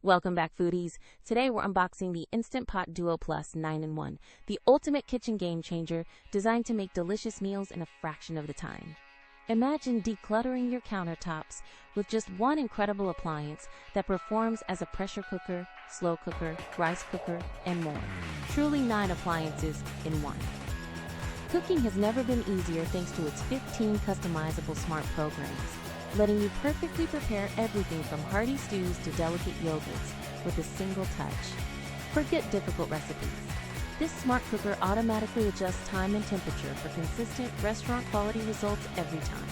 Welcome back, foodies. Today we're unboxing the Instant Pot Duo Plus 9-in-1, the ultimate kitchen game changer designed to make delicious meals in a fraction of the time. Imagine decluttering your countertops with just one incredible appliance that performs as a pressure cooker, slow cooker, rice cooker, and more. Truly 9 appliances in one. Cooking has never been easier thanks to its 15 customizable smart programs, letting you perfectly prepare everything from hearty stews to delicate yogurts with a single touch. Forget difficult recipes. This smart cooker automatically adjusts time and temperature for consistent restaurant-quality results every time.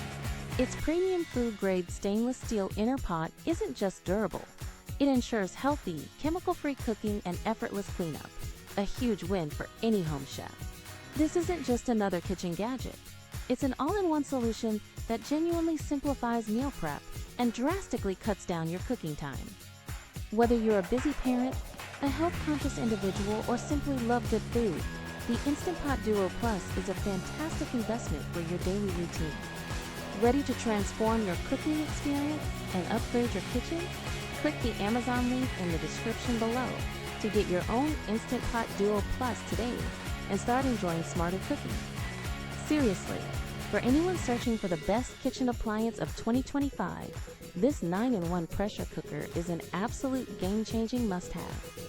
Its premium food-grade stainless steel inner pot isn't just durable. It ensures healthy, chemical-free cooking and effortless cleanup, a huge win for any home chef. This isn't just another kitchen gadget. It's an all-in-one solution that genuinely simplifies meal prep and drastically cuts down your cooking time. Whether you're a busy parent, a health-conscious individual, or simply love good food, the Instant Pot Duo Plus is a fantastic investment for your daily routine. Ready to transform your cooking experience and upgrade your kitchen? Click the Amazon link in the description below to get your own Instant Pot Duo Plus today and start enjoying smarter cooking. Seriously, for anyone searching for the best kitchen appliance of 2025, this 9-in-1 pressure cooker is an absolute game-changing must-have.